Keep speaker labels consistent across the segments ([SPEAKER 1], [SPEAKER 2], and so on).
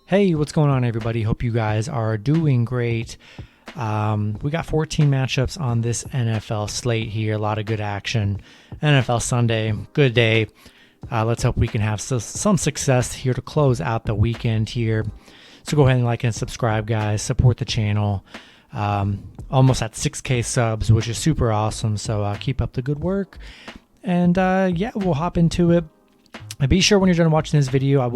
[SPEAKER 1] Hey, what's going on, everybody? Hope you guys are doing great. We got 14 matchups on this NFL slate here. A lot of good action. NFL Sunday, good day. Let's hope we can have some success here to close out the weekend here. So go ahead and like and subscribe, guys. Support the channel. Almost at 6K subs, which is super awesome. So keep up the good work. And yeah, we'll hop into it. And be sure when you're done watching this video, I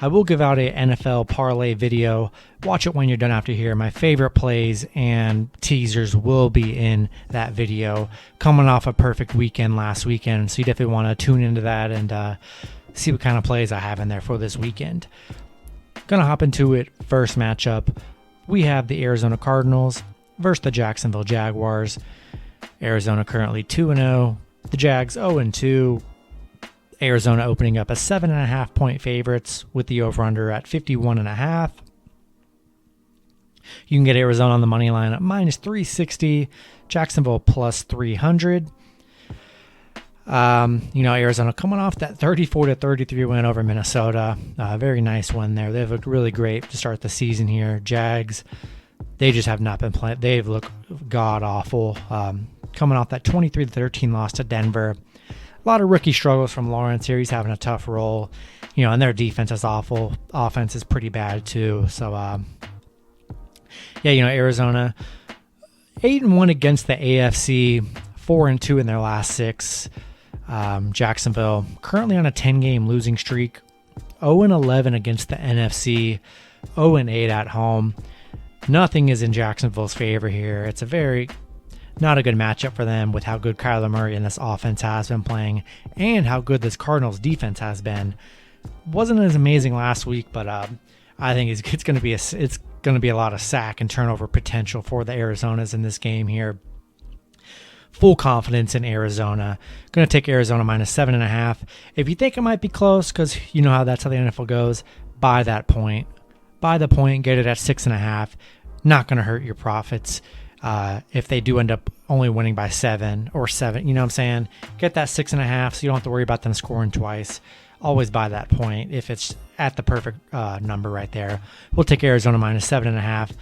[SPEAKER 1] will give out a NFL parlay video. Watch it when you're done after here. My favorite plays and teasers will be in that video. Coming off a perfect weekend last weekend, so you definitely want to tune into that and see what kind of plays I have in there for this weekend. Gonna hop into it. First matchup, we have the Arizona Cardinals versus the Jacksonville Jaguars. Arizona currently 2-0. The Jags 0-2. Arizona opening up as 7.5 point favorites with the over-under at 51.5. You can get Arizona on the money line at minus 360, Jacksonville plus 300. Arizona coming off that 34-33 win over Minnesota. Very nice one there. They've looked really great to start the season here. Jags, they just have not been playing. They've looked god-awful. Coming off that 23-13 loss to Denver. A lot of rookie struggles from Lawrence here. He's having a tough role, and their defense is awful. Offense is pretty bad too. So, Arizona 8-1 against the AFC, 4-2 in their last 6. Jacksonville currently on a 10-game losing streak, 0-11 against the NFC, 0-8 at home. Nothing is in Jacksonville's favor here. It's not a good matchup for them with how good Kyler Murray and this offense has been playing and how good this Cardinals defense has been. Wasn't as amazing last week, but I think it's going to be a lot of sack and turnover potential for the Arizonas in this game here. Full confidence in Arizona. Going to take Arizona minus 7.5. If you think it might be close, because you know that's how the NFL goes, buy that point. Buy the point, get it at 6.5. Not going to hurt your profits. If they do end up only winning by 7, you know what I'm saying? Get that 6.5 so you don't have to worry about them scoring twice. Always buy that point if it's at the perfect number right there. We'll take Arizona minus 7.5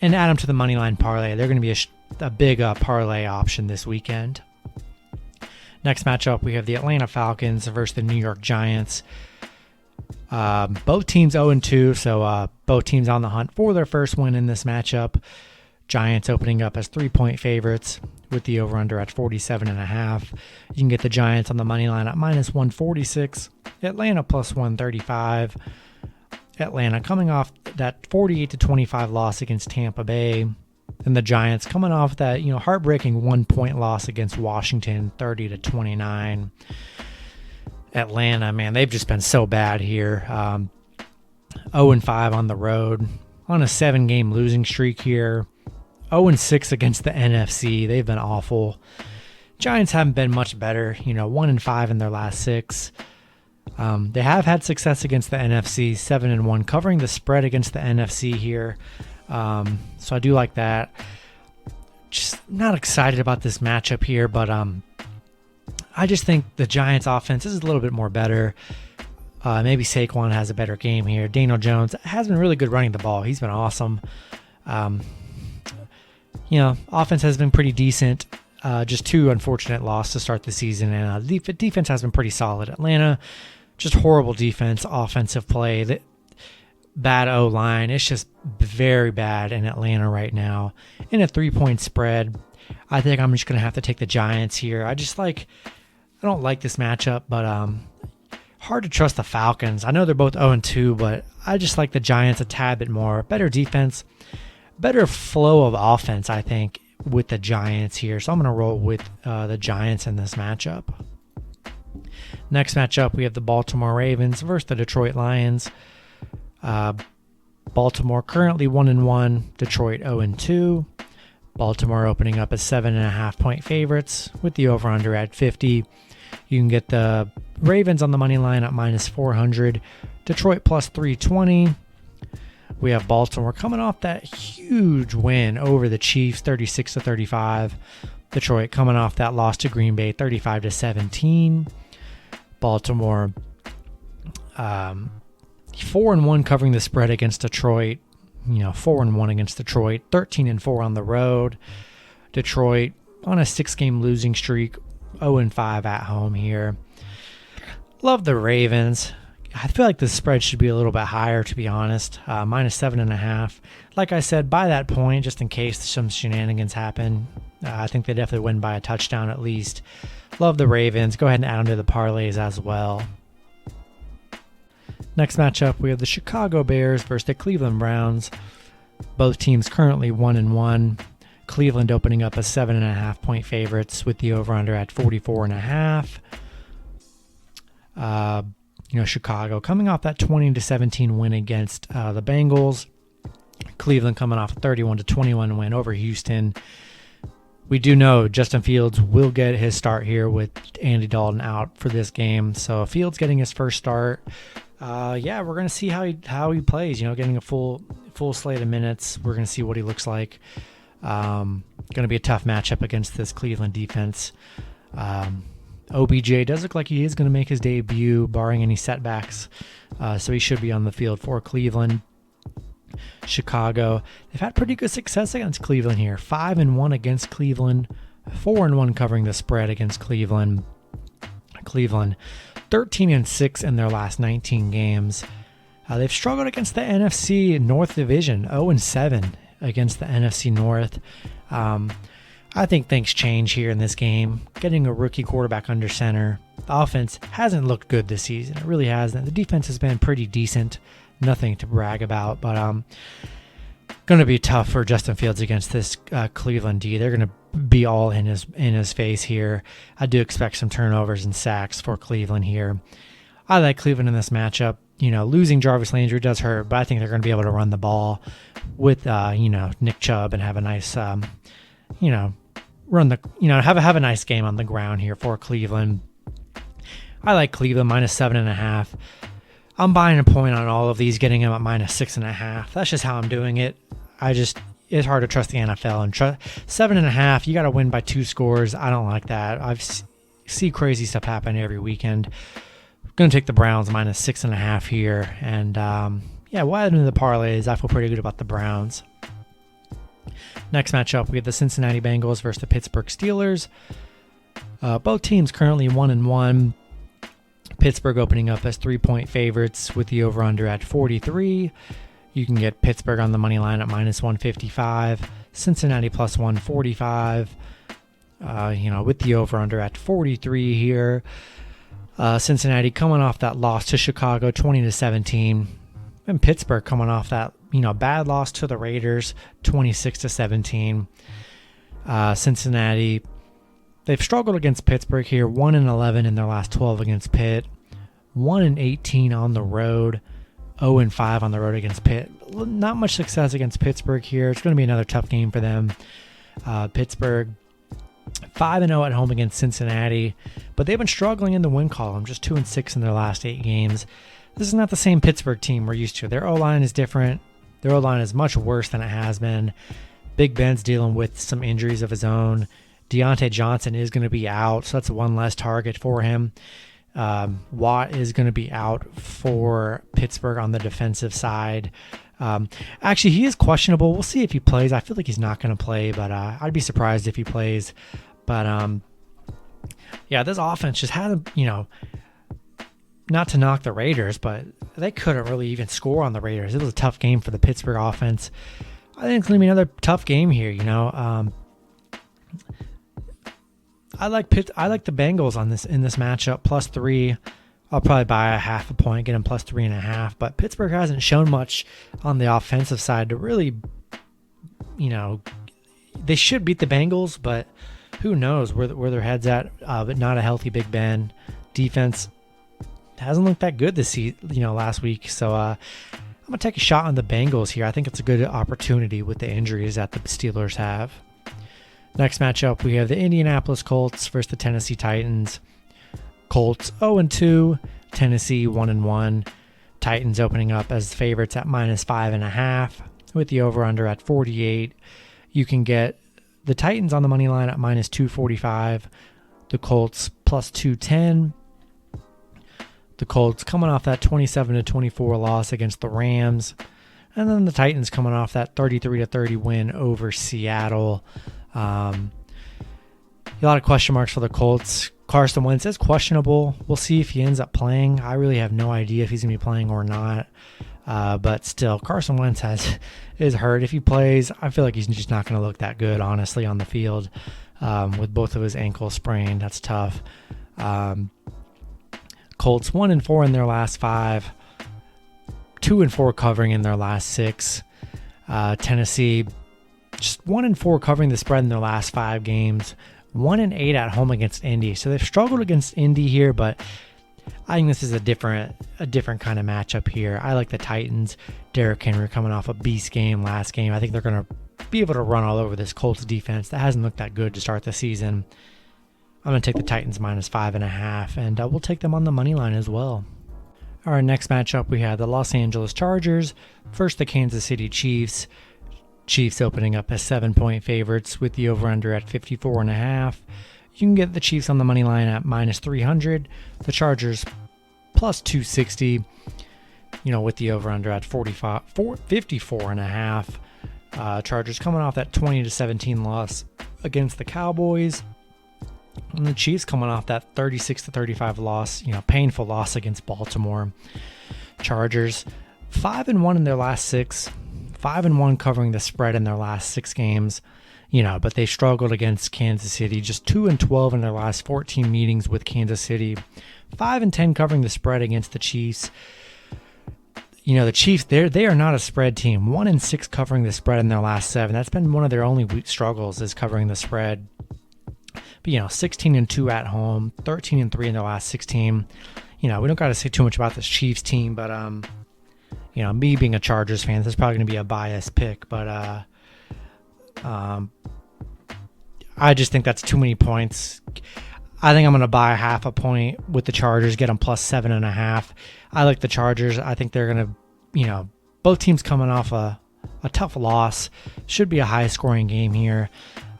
[SPEAKER 1] and add them to the money line parlay. They're going to be a big parlay option this weekend. Next matchup, we have the Atlanta Falcons versus the New York Giants. Both teams 0-2, so both teams on the hunt for their first win in this matchup. Giants opening up as 3-point favorites with the over-under at 47.5. You can get the Giants on the money line at minus 146. Atlanta plus 135. Atlanta coming off that 48-25 loss against Tampa Bay. And the Giants coming off that heartbreaking 1-point loss against Washington, 30-29. Atlanta, man, they've just been so bad here. 0-5 on the road on a 7-game losing streak here. 0-6 against the NFC. They've been awful. Giants haven't been much better. 1-5 in their last 6. They have had success against the NFC, 7-1, covering the spread against the NFC here. So I do like that. Just not excited about this matchup here, but I just think the Giants' offense is a little bit more better. Maybe Saquon has a better game here. Daniel Jones has been really good running the ball. He's been awesome. Offense has been pretty decent. Just 2 unfortunate losses to start the season, and defense has been pretty solid. Atlanta, just horrible defense, offensive play, bad O-line. It's just very bad in Atlanta right now. In a 3-point spread, I think I'm just going to have to take the Giants here. I don't like this matchup, but hard to trust the Falcons. I know they're both 0-2, but I just like the Giants a tad bit more. Better defense. Better flow of offense, I think, with the Giants here. So I'm going to roll with the Giants in this matchup. Next matchup, we have the Baltimore Ravens versus the Detroit Lions. Baltimore currently 1-1, Detroit 0-2. Baltimore opening up as 7.5 point favorites with the over-under at 50. You can get the Ravens on the money line at minus 400. Detroit plus 320. We have Baltimore coming off that huge win over the Chiefs, 36-35. Detroit coming off that loss to Green Bay, 35-17. Baltimore, 4-1 covering the spread against Detroit. 4-1 against Detroit. 13-4 on the road. Detroit on a 6-game losing streak. 0-5 at home here. Love the Ravens. I feel like the spread should be a little bit higher, to be honest. -7.5. Like I said, by that point, just in case some shenanigans happen, I think they definitely win by a touchdown at least. Love the Ravens. Go ahead and add them to the parlays as well. Next matchup, we have the Chicago Bears versus the Cleveland Browns. Both teams currently 1-1. Cleveland opening up as 7.5-point favorites with the over-under at 44.5. Chicago coming off that 20-17 win against the Bengals. Cleveland coming off a 31-21 win over Houston. We do know Justin Fields will get his start here with Andy Dalton out for this game. So Fields getting his first start. We're going to see how he plays. Getting a full slate of minutes. We're going to see what he looks like. Going to be a tough matchup against this Cleveland defense. OBJ does look like he is going to make his debut, barring any setbacks. So he should be on the field for Cleveland. Chicago, they've had pretty good success against Cleveland here. 5-1 against Cleveland. 4-1 covering the spread against Cleveland. 13-6 in their last 19 games. They've struggled against the NFC North Division. 0-7 against the NFC North. I think things change here in this game. Getting a rookie quarterback under center. The offense hasn't looked good this season. It really hasn't. The defense has been pretty decent. Nothing to brag about, but going to be tough for Justin Fields against this Cleveland D. They're going to be all in his face here. I do expect some turnovers and sacks for Cleveland here. I like Cleveland in this matchup. Losing Jarvis Landry does hurt, but I think they're going to be able to run the ball with Nick Chubb and have a nice have a nice game on the ground here for Cleveland. I like Cleveland -7.5. I'm buying a point on all of these, getting them at -6.5. That's just how I'm doing it. It's hard to trust the NFL, and 7.5. You got to win by 2 scores. I don't like that. I see crazy stuff happen every weekend. I'm going to take the Browns -6.5 here, and we'll add into the parlays. I feel pretty good about the Browns. Next matchup, we have the Cincinnati Bengals versus the Pittsburgh Steelers. Both teams currently 1-1. Pittsburgh opening up as 3-point favorites with the over-under at 43. You can get Pittsburgh on the money line at -155. Cincinnati +145. With the over-under at 43 here. Cincinnati coming off that loss to Chicago, 20-17. And Pittsburgh coming off that bad loss to the Raiders, 26-17. Cincinnati, they've struggled against Pittsburgh here, 1-11 in their last 12 against Pitt, 1-18 on the road, 0-5 on the road against Pitt. Not much success against Pittsburgh here. It's going to be another tough game for them. Pittsburgh 5-0 at home against Cincinnati, but they've been struggling in the win column, just 2-6 in their last 8 games. This is not the same Pittsburgh team we're used to. Their O-line is different. Their O-line is much worse than it has been. Big Ben's dealing with some injuries of his own. Deontay Johnson is going to be out, so that's one less target for him. Watt is going to be out for Pittsburgh on the defensive side. Actually, he is questionable. We'll see if he plays. I feel like he's not going to play, but I'd be surprised if he plays. But this offense just hasn't, not to knock the Raiders, but they couldn't really even score on the Raiders. It was a tough game for the Pittsburgh offense. I think it's going to be another tough game here, I like the Bengals in this matchup, +3. I'll probably buy a half a point, get them +3.5. But Pittsburgh hasn't shown much on the offensive side to really, they should beat the Bengals, but who knows where their head's at. But not a healthy Big Ben. Defense hasn't looked that good this season, last week. So I'm gonna take a shot on the Bengals here. I think it's a good opportunity with the injuries that the Steelers have. Next matchup, we have the Indianapolis Colts versus the Tennessee Titans. Colts 0-2, Tennessee 1-1. Titans opening up as favorites at -5.5 with the over-under at 48. You can get the Titans on the money line at -245. The Colts +210. The Colts coming off that 27-24 loss against the Rams. And then the Titans coming off that 33-30 win over Seattle. A lot of question marks for the Colts. Carson Wentz is questionable. We'll see if he ends up playing. I really have no idea if he's going to be playing or not. But still, Carson Wentz is hurt. If he plays, I feel like he's just not going to look that good, honestly, on the field. With both of his ankles sprained, that's tough. Colts 1-4 in their last 5. 2-4 covering in their last 6. Tennessee just 1-4 covering the spread in their last 5 games. 1-8 at home against Indy. So they've struggled against Indy here, but I think this is a different kind of matchup here. I like the Titans. Derrick Henry coming off a beast game last game. I think they're going to be able to run all over this Colts defense that hasn't looked that good to start the season. I'm going to take the Titans minus 5.5, and we'll take them on the money line as well. Our next matchup, we have the Los Angeles Chargers versus the Kansas City Chiefs. Chiefs opening up as 7-point favorites with the over-under at 54.5. You can get the Chiefs on the money line at minus 300. The Chargers plus 260. With the over-under at 54.5. Chargers coming off that 20-17 loss against the Cowboys. And the Chiefs coming off that 36-35 loss, painful loss against Baltimore. Chargers 5-1 in their last 6. 5-1 covering the spread in their last 6 games. But they struggled against Kansas City. Just 2-12 in their last 14 meetings with Kansas City. 5-10 covering the spread against the Chiefs. The Chiefs, they are not a spread team. 1-6 covering the spread in their last 7. That's been one of their only struggles, is covering the spread. But 16-2 at home, 13-3 in their last 16. We don't got to say too much about this Chiefs team, but me being a Chargers fan, this is probably going to be a biased pick, but I just think that's too many points. I think I'm going to buy half a point with the Chargers, get them plus 7.5. I like the Chargers. I think they're going to, both teams coming off a tough loss. Should be a high-scoring game here.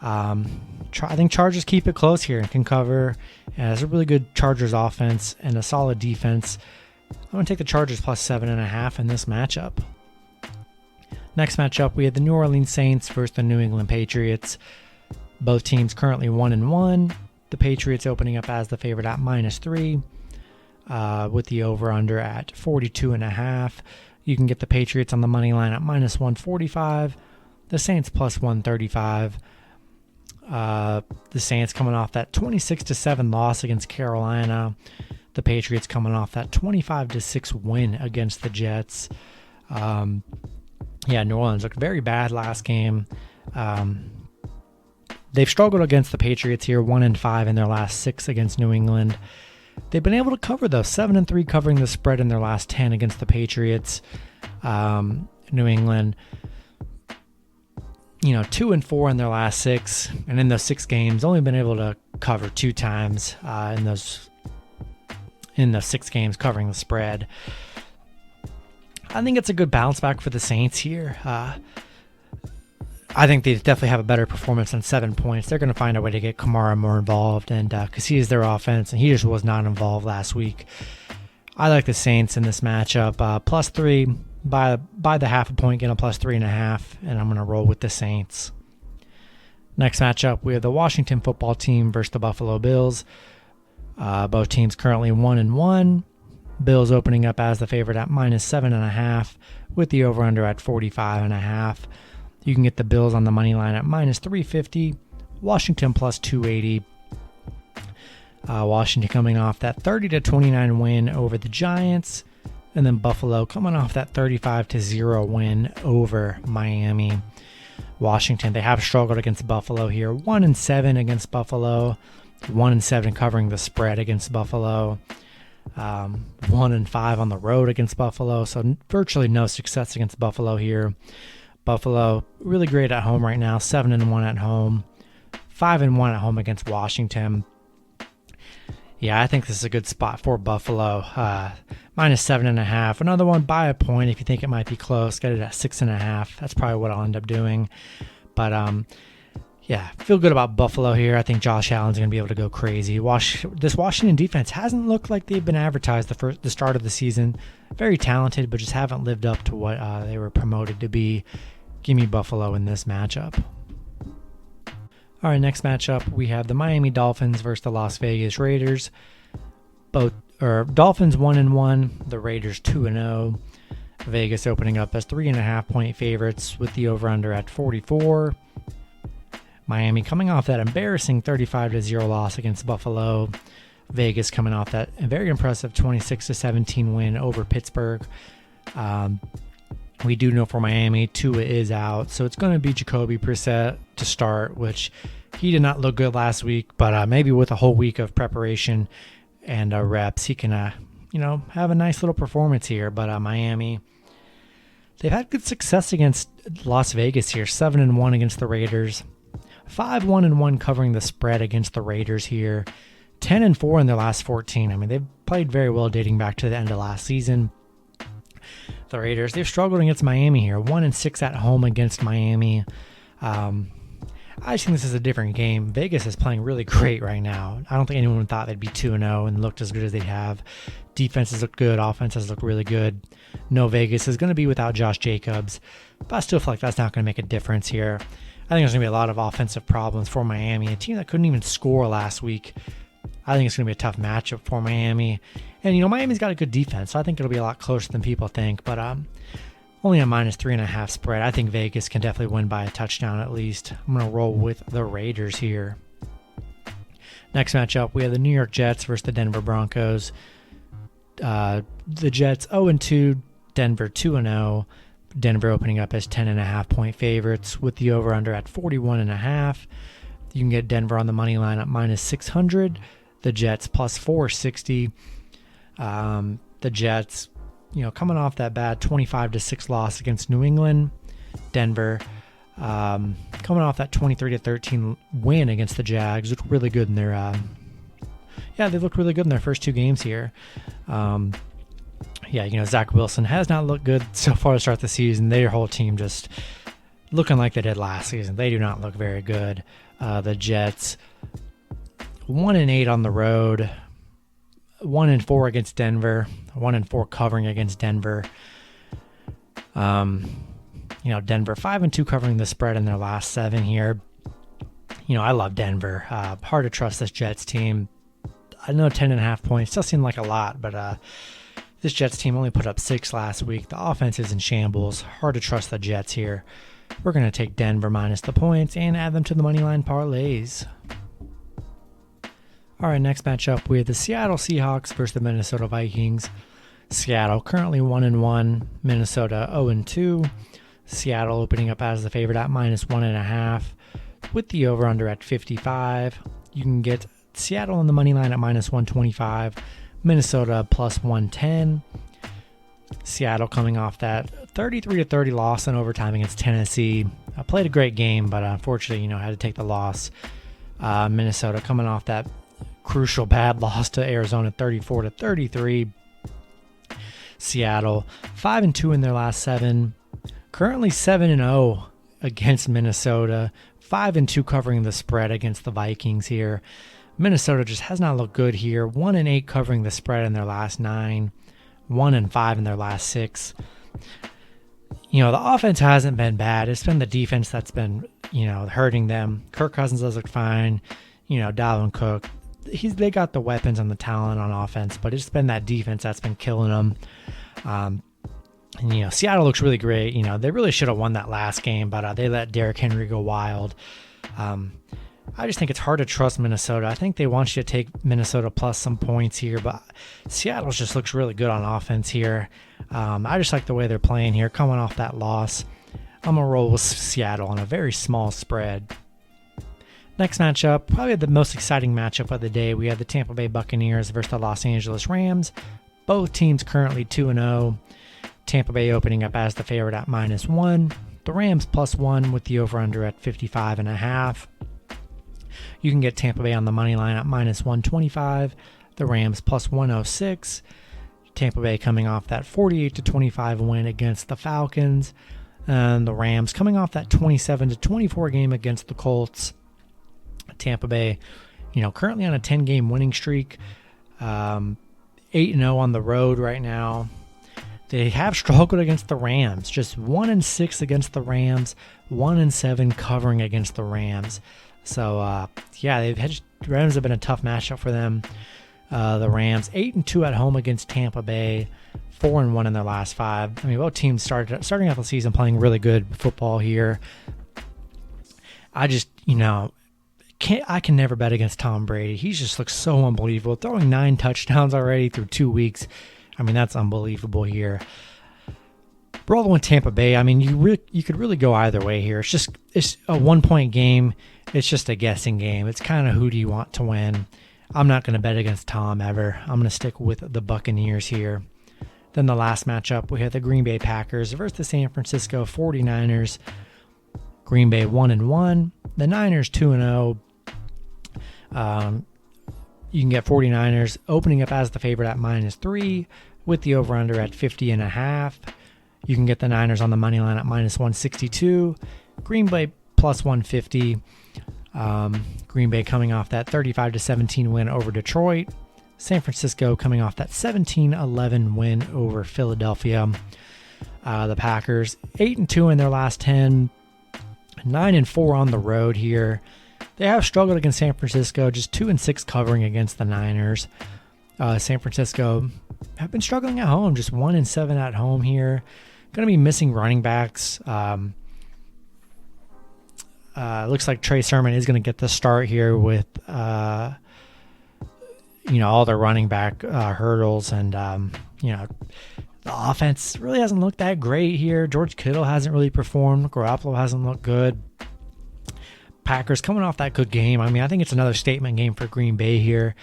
[SPEAKER 1] I think Chargers keep it close here and can cover. It's a really good Chargers offense and a solid defense. I'm going to take the Chargers plus 7.5 in this matchup. Next matchup, we have the New Orleans Saints versus the New England Patriots. Both teams currently 1-1. The Patriots opening up as the favorite at minus 3, with the over-under at 42.5. You can get the Patriots on the money line at minus 145. The Saints plus 135. The Saints coming off that 26-7 loss against Carolina. The Patriots coming off that 25-6 win against the Jets. New Orleans looked very bad last game. They've struggled against the Patriots here, 1-5 in their last 6 against New England. They've been able to cover though, 7-3 covering the spread in their last 10 against the Patriots. New England, 2-4 in their last 6, and in those 6 games, only been able to cover 2 times in the 6 games covering the spread. I think it's a good bounce back for the Saints here. I think they definitely have a better performance than 7 points. They're going to find a way to get Kamara more involved, and because he is their offense, and he just was not involved last week. I like the Saints in this matchup. Plus 3, by the half a point, get a plus 3.5, and I'm going to roll with the Saints. Next matchup, we have the Washington football team versus the Buffalo Bills. Both teams currently 1-1. Bills opening up as the favorite at minus 7.5, with the over-under at 45.5. You can get the Bills on the money line at minus 350. Washington plus 280. Washington coming off that 30-29 win over the Giants. And then Buffalo coming off that 35-0 win over Miami. Washington, they have struggled against Buffalo here. 1-7 against Buffalo. 1-7 covering the spread against Buffalo. 1-5 on the road against Buffalo. So virtually no success against Buffalo here. Buffalo really great at home right now. 7-1 at home. 5-1 at home against Washington. Yeah, I think this is a good spot for Buffalo. Minus 7.5. Another one, buy a point if you think it might be close. Get it at 6.5. That's probably what I'll end up doing. But Yeah, feel good about Buffalo here. I think Josh Allen's going to be able to go crazy. This Washington defense hasn't looked like they've been advertised the start of the season. Very talented, but just haven't lived up to what they were promoted to be. Give me Buffalo in this matchup. All right, next matchup, we have the Miami Dolphins versus the Las Vegas Raiders. Dolphins 1-1, the Raiders 2-0. Vegas opening up as 3.5-point favorites with the over-under at 44. Miami coming off that embarrassing 35-0 loss against Buffalo. Vegas coming off that very impressive 26-17 win over Pittsburgh. We do know for Miami, Tua is out, so it's going to be Jacoby Brissett to start, which he did not look good last week, but maybe with a whole week of preparation and reps, he can, have a nice little performance here. But Miami, they've had good success against Las Vegas here, 7-1 against the Raiders. 5-1-1 covering the spread against the Raiders here. 10-4 in their last 14. I mean, they've played very well dating back to the end of last season. The Raiders, they've struggled against Miami here. 1-6 at home against Miami. I just think this is a different game. Vegas is playing really great right now. I don't think anyone thought they'd be 2-0 and looked as good as they have. Defenses look good. Offenses look really good. No, Vegas is going to be without Josh Jacobs, but I still feel like that's not going to make a difference here. I think there's going to be a lot of offensive problems for Miami, a team that couldn't even score last week. I think it's going to be a tough matchup for Miami. And, Miami's got a good defense, so I think it'll be a lot closer than people think. But only a -3.5 spread. I think Vegas can definitely win by a touchdown at least. I'm going to roll with the Raiders here. Next matchup, we have the New York Jets versus the Denver Broncos. The Jets 0-2, Denver 2-0. Denver opening up as 10.5-point favorites with the over-under at 41.5. You can get Denver on the money line at -600. The Jets plus 460. The Jets, coming off that bad 25-6 loss against New England. Denver, coming off that 23-13 win against the Jags, looked really good in their. They looked really good in their first two games here. Zach Wilson has not looked good so far to start the season. Their whole team just looking like they did last season. They do not look very good. The Jets 1-8 on the road, 1-4 against Denver, 1-4 covering against Denver. Denver 5-2 covering the spread in their last 7 here. I love Denver. Hard to trust this Jets team. I know 10.5 points does seem like a lot, but this Jets team only put up 6 last week. The offense is in shambles. Hard to trust the Jets here. We're going to take Denver minus the points and add them to the moneyline parlays. All right, next matchup, we have the Seattle Seahawks versus the Minnesota Vikings. Seattle currently 1-1, Minnesota 0-2. Seattle opening up as the favorite at -1.5 with the over-under at 55. You can get Seattle on the money line at -125, Minnesota plus 110. Seattle coming off that 33-30 loss in overtime against Tennessee. Played a great game, but unfortunately, had to take the loss. Minnesota coming off that crucial bad loss to Arizona 34-33. Seattle 5-2 in their last 7. Currently 7-0 against Minnesota. 5-2 covering the spread against the Vikings here. Minnesota just has not looked good here. 1-8 covering the spread in their last 9. 1-5 in their last 6. The offense hasn't been bad. It's been the defense that's been, hurting them. Kirk Cousins does look fine. Dalvin Cook, they got the weapons and the talent on offense, but it's been that defense that's been killing them. Seattle looks really great. They really should have won that last game, but they let Derrick Henry go wild. I just think it's hard to trust Minnesota. I think they want you to take Minnesota plus some points here, but Seattle just looks really good on offense here. I just like the way they're playing here, coming off that loss. I'm going to roll with Seattle on a very small spread. Next matchup, probably the most exciting matchup of the day. We have the Tampa Bay Buccaneers versus the Los Angeles Rams. Both teams currently 2-0. Tampa Bay opening up as the favorite at -1. The Rams +1 with the over-under at 55.5. You can get Tampa Bay on the money line at -125. The Rams +106. Tampa Bay coming off that 48-25 win against the Falcons. And the Rams coming off that 27-24 game against the Colts. Tampa Bay, currently on a 10-game winning streak, 8-0 on the road right now. They have struggled against the Rams, just 1-6 against the Rams, 1-7 covering against the Rams. So, the Rams have been a tough matchup for them. The Rams 8-2 at home against Tampa Bay, 4-1 in their last 5. I mean, both teams starting off the season playing really good football here. I just, I can never bet against Tom Brady. He just looks so unbelievable. Throwing 9 touchdowns already through 2 weeks. I mean, that's unbelievable here. Rolling with Tampa Bay, I mean, you could really go either way here. It's a 1-point game. It's just a guessing game. It's kind of who do you want to win. I'm not going to bet against Tom ever. I'm going to stick with the Buccaneers here. Then the last matchup, we had the Green Bay Packers versus the San Francisco 49ers. Green Bay 1-1. The Niners 2-0. You can get 49ers opening up as the favorite at -3 with the over-under at 50.5. You can get the Niners on the money line at -162. Green Bay plus 150. Green Bay coming off that 35-17 win over Detroit. San Francisco coming off that 17-11 win over Philadelphia. The Packers 8-2 in their last 10, 9-4 on the road here. They have struggled against San Francisco, just 2-6 covering against the Niners. San Francisco have been struggling at home, just 1-7 at home here. Going to be missing running backs. Looks like Trey Sermon is going to get the start here with, all their running back hurdles. And, the offense really hasn't looked that great here. George Kittle hasn't really performed. Garoppolo hasn't looked good. Packers coming off that good game. I mean, I think it's another statement game for Green Bay here.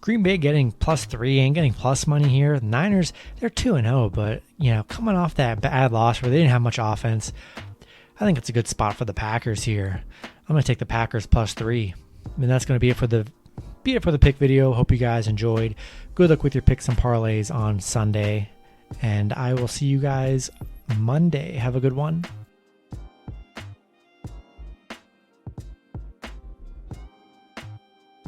[SPEAKER 1] Green Bay getting +3 and getting plus money here. The Niners, they're 2-0, but, coming off that bad loss where they didn't have much offense, I think it's a good spot for the Packers here. I'm going to take the Packers +3. And that's going to be it for the pick video. Hope you guys enjoyed. Good luck with your picks and parlays on Sunday. And I will see you guys Monday. Have a good one.